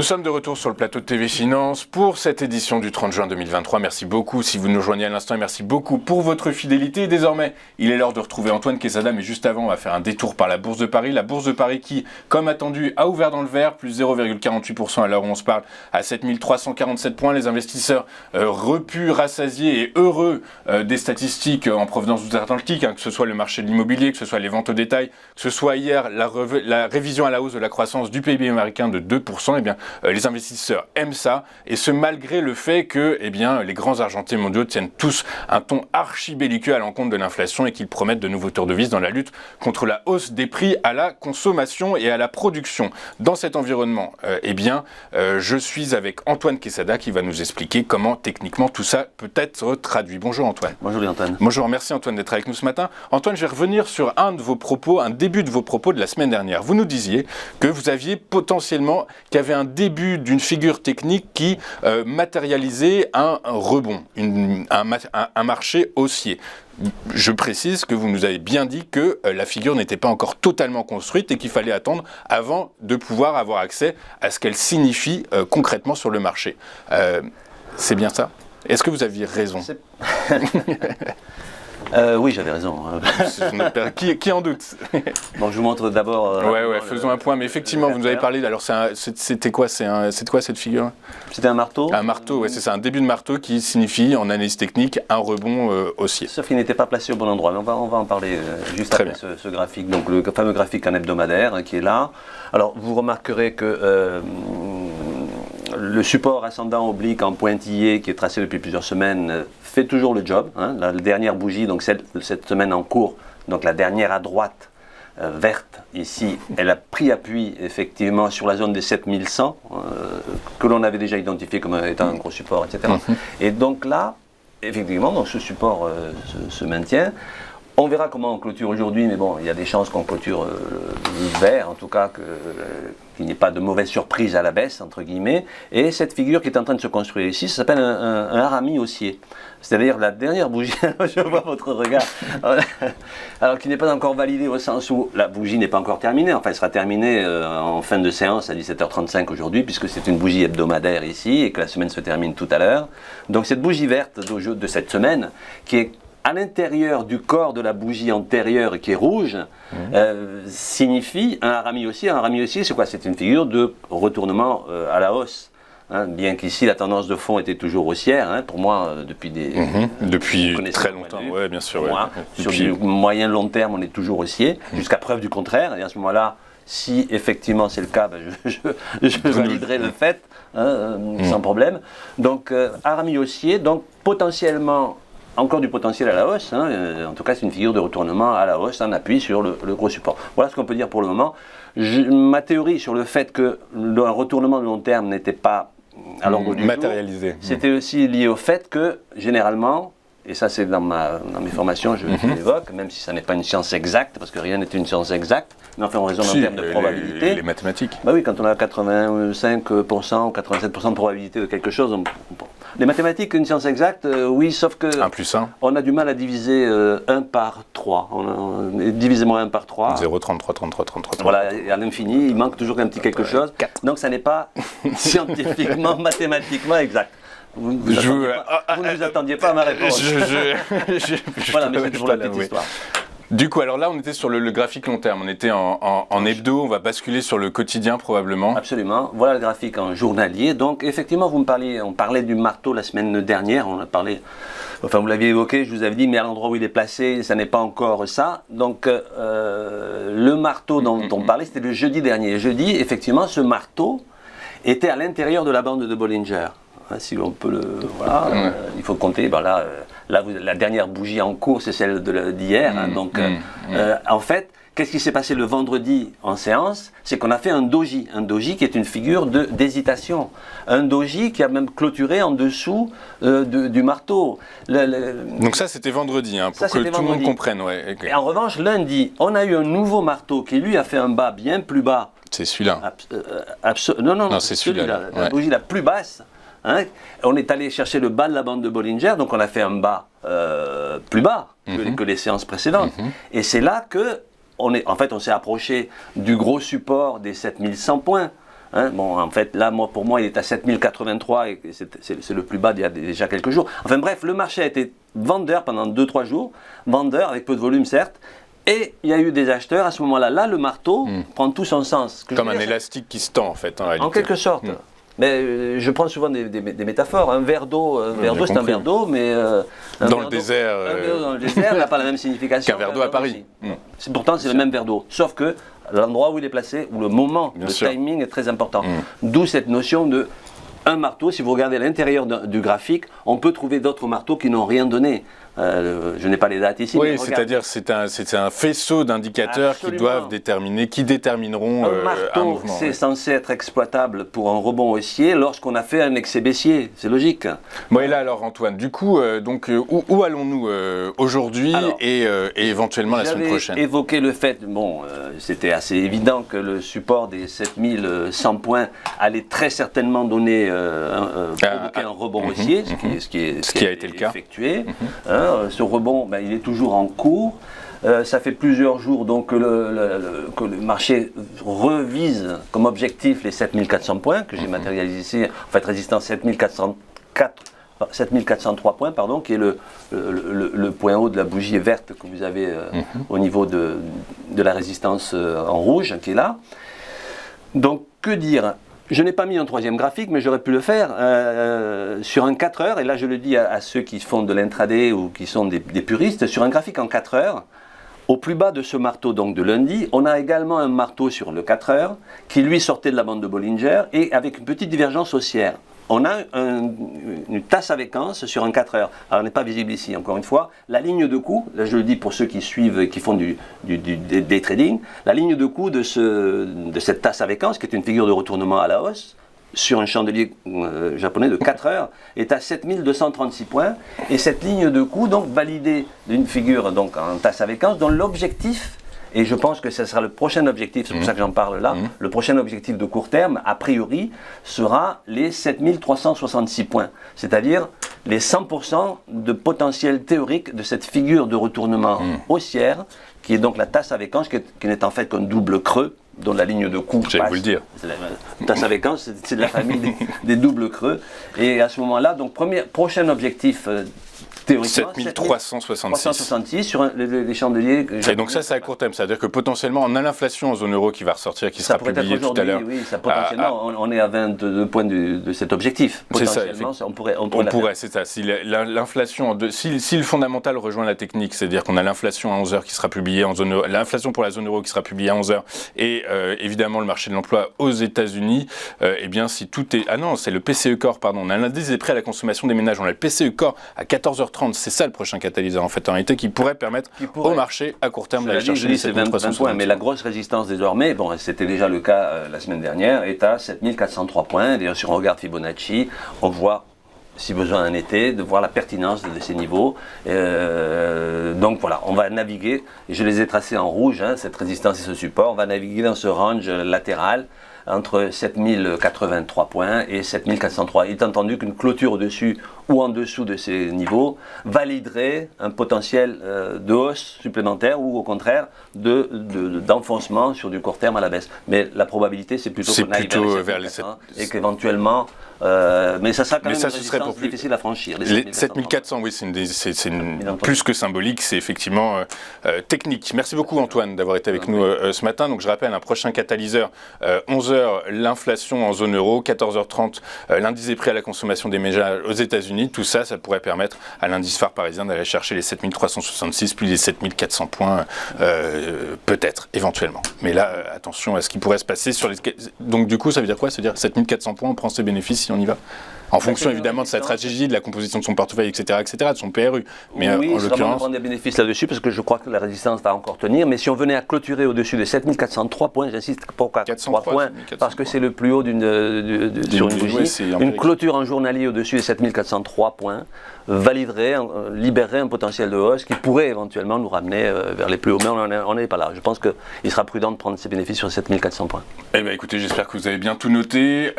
Nous sommes de retour sur le plateau de TV Finance pour cette édition du 30 juin 2023. Merci beaucoup si vous nous rejoignez à l'instant et merci beaucoup pour votre fidélité. Et désormais, il est l'heure de retrouver Antoine Quesada, mais juste avant, on va faire un détour par la Bourse de Paris. La Bourse de Paris qui, comme attendu, a ouvert dans le vert, plus 0,48% à l'heure où on se parle, à 7347 points. Les investisseurs repus, rassasiés et heureux des statistiques en provenance d'outre-Atlantique, que ce soit le marché de l'immobilier, que ce soit les ventes au détail, que ce soit hier la révision à la hausse de la croissance du PIB américain de 2%, eh bien, les investisseurs aiment ça, et ce malgré le fait que les grands argentiers mondiaux tiennent tous un ton archi-belliqueux à l'encontre de l'inflation et qu'ils promettent de nouveaux tours de vis dans la lutte contre la hausse des prix à la consommation et à la production. Dans cet environnement, je suis avec Antoine Quesada qui va nous expliquer comment techniquement tout ça peut être traduit. Bonjour Antoine. Bonjour Antoine. Bonjour, merci Antoine d'être avec nous ce matin. Antoine, je vais revenir sur un début de vos propos de la semaine dernière. Vous nous disiez que vous aviez potentiellement, qu'il y avait un début d'une figure technique qui matérialisait un rebond, un marché haussier. Je précise que vous nous avez bien dit que la figure n'était pas encore totalement construite et qu'il fallait attendre avant de pouvoir avoir accès à ce qu'elle signifie concrètement sur le marché. C'est bien ça ? Est-ce que vous aviez raison ? Oui, j'avais raison. Qui en doute ? Bon, je vous montre d'abord... faisons un point. Mais effectivement, vous nous avez parlé... Alors, c'était quoi cette figure ? C'était un marteau. Un marteau, oui, c'est ça. Un début de marteau qui signifie, en analyse technique, un rebond haussier. Sauf qu'il n'était pas placé au bon endroit. Mais on va en parler juste après ce graphique. Donc, le fameux graphique en hebdomadaire qui est là. Alors, vous remarquerez que... le support ascendant oblique en pointillé qui est tracé depuis plusieurs semaines fait toujours le job. La dernière bougie, donc cette semaine en cours, donc la dernière à droite, verte ici, elle a pris appui effectivement sur la zone des 7100 que l'on avait déjà identifié comme étant un gros support, etc. Et donc là, effectivement, donc ce support se maintient. On verra comment on clôture aujourd'hui, mais bon, il y a des chances qu'on clôture vert, en tout cas qu'il n'y ait pas de mauvaise surprise à la baisse, entre guillemets. Et cette figure qui est en train de se construire ici, ça s'appelle un harami haussier. C'est-à-dire la dernière bougie, je vois votre regard, alors qui n'est pas encore validée au sens où la bougie n'est pas encore terminée. Enfin, elle sera terminée en fin de séance à 17h35 aujourd'hui, puisque c'est une bougie hebdomadaire ici et que la semaine se termine tout à l'heure. Donc cette bougie verte de cette semaine, qui est à l'intérieur du corps de la bougie antérieure qui est rouge, signifie un harami haussier. Un harami haussier, c'est quoi ? C'est une figure de retournement à la hausse. Bien qu'ici la tendance de fond était toujours haussière, pour moi depuis très longtemps, oui bien sûr. Sur du moyen long terme, on est toujours haussier, jusqu'à preuve du contraire. Et à ce moment-là, si effectivement c'est le cas, je validerai le fait, sans problème. Donc harami haussier, donc potentiellement encore du potentiel à la hausse, en tout cas c'est une figure de retournement à la hausse en appui sur le gros support. Voilà ce qu'on peut dire pour le moment. Ma théorie sur le fait que le retournement de long terme n'était pas à l'ordre du matérialisé. Jour, c'était aussi lié au fait que généralement, et ça c'est dans mes formations, je l'évoque, même si ça n'est pas une science exacte, parce que rien n'est une science exacte, mais enfin on raisonne en termes de probabilité. Les mathématiques. Bah oui, quand on a 85% ou 87% de probabilité de quelque chose, les mathématiques, une science exacte, oui, sauf que 1 plus 1. On a du mal à diviser 1 par 3. Divisez-moi 1 par 3. 0, 33, 33, 33. Voilà, et à l'infini, il manque toujours un petit quelque chose. 4. Donc ça n'est pas scientifiquement, mathématiquement exact. Vous ne vous attendiez pas à ma réponse. Voilà, mais c'est pour la petite histoire. Du coup, alors là, on était sur le graphique long terme. On était en hebdo, on va basculer sur le quotidien probablement. Absolument. Voilà le graphique en journalier. Donc, effectivement, on parlait du marteau la semaine dernière. Vous l'aviez évoqué, je vous avais dit, mais à l'endroit où il est placé, ça n'est pas encore ça. Donc, le marteau dont on parlait, c'était le jeudi dernier. Jeudi, effectivement, ce marteau était à l'intérieur de la bande de Bollinger. Si l'on peut il faut compter. La dernière bougie en cours, c'est celle d'hier. En fait, qu'est-ce qui s'est passé le vendredi en séance ? C'est qu'on a fait un doji. Un doji qui est une figure d'hésitation. Un doji qui a même clôturé en dessous du marteau. Donc ça, c'était vendredi, pour que tout le monde comprenne. Ouais. Et en revanche, lundi, on a eu un nouveau marteau qui, lui, a fait un bas bien plus bas. C'est celui-là. Non, c'est celui-là. La bougie la plus basse. On est allé chercher le bas de la bande de Bollinger, donc on a fait un bas plus bas que les séances précédentes. Et c'est là que on s'est approché du gros support des 7100 points. Hein, bon, en fait, là, pour moi, il est à 7083 et c'est le plus bas d'il y a déjà quelques jours. Enfin bref, le marché a été vendeur pendant 2-3 jours, vendeur avec peu de volume certes, et il y a eu des acheteurs à ce moment-là. Là, le marteau prend tout son sens. Comme un élastique qui se tend en fait, en réalité. En quelque sorte. Mais je prends souvent des métaphores. Un verre d'eau, c'est un verre d'eau, mais dans le désert, dans le désert n'a pas la même signification qu'un verre d'eau à Paris. Pourtant, c'est le même verre d'eau, sauf que l'endroit où il est placé, ou le moment, le timing est très important. D'où cette notion de un marteau. Si vous regardez l'intérieur du graphique, on peut trouver d'autres marteaux qui n'ont rien donné. Je n'ai pas les dates ici. Oui, c'est-à-dire c'est un faisceau d'indicateurs qui doivent déterminer, qui détermineront un marteau. Un mouvement. C'est censé être exploitable pour un rebond haussier lorsqu'on a fait un excès baissier. C'est logique. Bon, et là alors Antoine, du coup, où allons-nous aujourd'hui et éventuellement la semaine prochaine? J'avais évoqué le fait, c'était assez évident que le support des 7100 points allait très certainement donner provoquer un rebond haussier, ce qui a été le cas. Effectué. Ce rebond, il est toujours en cours. Ça fait plusieurs jours donc que le marché revise comme objectif les 7400 points que j'ai matérialisé ici, en fait résistance 7403 points, pardon, qui est le point haut de la bougie verte que vous avez au niveau de la résistance en rouge qui est là. Donc que dire? Je n'ai pas mis un troisième graphique, mais j'aurais pu le faire sur un 4 heures, et là je le dis à ceux qui font de l'intraday ou qui sont des puristes, sur un graphique en 4 heures, au plus bas de ce marteau donc de lundi, on a également un marteau sur le 4 heures qui lui sortait de la bande de Bollinger et avec une petite divergence haussière. On a une tasse à séquence sur un 4 heures. Alors, elle n'est pas visible ici, encore une fois. La ligne de coup, là je le dis pour ceux qui suivent, qui font du day trading, la ligne de coup de cette tasse à séquence, qui est une figure de retournement à la hausse, sur un chandelier japonais de 4 heures, est à 7236 points. Et cette ligne de coup, donc validée d'une figure donc, en tasse à séquence, dont l'objectif, et je pense que ce sera le prochain objectif, c'est pour ça que j'en parle là, le prochain objectif de court terme, a priori, sera les 7366 points, c'est-à-dire les 100% de potentiel théorique de cette figure de retournement haussière, qui est donc la tasse à séquence, qui n'est en fait qu'un double creux, dont la ligne de coup J'allais vous le dire. La tasse à séquence, c'est de la famille des doubles creux, et à ce moment-là, donc prochain objectif théoriquement, 7366 sur les chandeliers. Et donc ça, c'est à court terme. C'est-à-dire que potentiellement, on a l'inflation en zone euro qui va ressortir, qui sera publiée tout à l'heure. Oui, ça potentiellement, on est à 22 points de cet objectif. Potentiellement, on pourrait, c'est ça. Si l'inflation, si le fondamental rejoint la technique, c'est-à-dire qu'on a l'inflation à 11h qui sera publiée en zone euro, l'inflation pour la zone euro qui sera publiée à 11h, et évidemment le marché de l'emploi aux États-Unis, eh bien si tout est... Ah non, c'est le PCE Core, pardon. On a l'indice des prix à la consommation des ménages. On a le PCE Core à 14h30. C'est ça le prochain catalyseur en fait en réalité qui pourrait permettre au marché à court terme d'aller chercher les 7300 points. Mais la grosse résistance désormais, c'était déjà le cas la semaine dernière, est à 7403 points. D'ailleurs si on regarde Fibonacci, on voit si besoin un été, de voir la pertinence de ces niveaux. Donc voilà, on va naviguer, et je les ai tracés en rouge, cette résistance et ce support, on va naviguer dans ce range latéral entre 7083 points et 7403. Il est entendu qu'une clôture au-dessus ou en dessous de ces niveaux validerait un potentiel de hausse supplémentaire ou au contraire d'enfoncement sur du court terme à la baisse. Mais la probabilité, c'est plutôt qu'on aille vers les 7 et qu'éventuellement... mais ça sera quand même une résistance difficile à franchir. Les 7400, oui, c'est plus que symbolique, c'est effectivement technique. Merci beaucoup Antoine d'avoir été avec nous ce matin. Donc je rappelle, un prochain catalyseur, 11h l'inflation en zone euro, 14h30 l'indice des prix à la consommation des ménages aux États-Unis. Tout ça, ça pourrait permettre à l'indice phare parisien d'aller chercher les 7366 puis les 7400 points, peut-être, éventuellement. Mais là, attention à ce qui pourrait se passer sur les... Donc du coup, ça veut dire quoi? Ça veut dire 7400 points, on prend ses bénéfices si on y va? En fonction évidemment de sa stratégie, de la composition de son portefeuille, etc., de son PRU. Mais oui, en l'occurrence, on prend des bénéfices là-dessus parce que je crois que la résistance va encore tenir. Mais si on venait à clôturer au-dessus de 7403 points, j'insiste, pourquoi 3 points? Parce que c'est le plus haut sur une bougie. Une clôture en journalier au-dessus de 7403 points validerait, libérerait un potentiel de hausse qui pourrait éventuellement nous ramener vers les plus hauts. Mais on n'est pas là. Je pense qu'il sera prudent de prendre ses bénéfices sur 7400 points. Eh bien écoutez, j'espère que vous avez bien tout noté.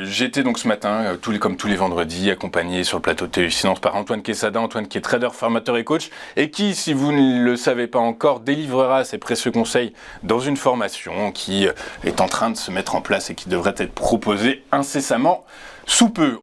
J'étais donc ce matin, comme tous les vendredis, accompagné sur le plateau de TV Finance par Antoine Quesada. Antoine qui est trader, formateur et coach et qui, si vous ne le savez pas encore, délivrera ses précieux conseils dans une formation qui est en train de se mettre en place et qui devrait être proposée incessamment sous peu.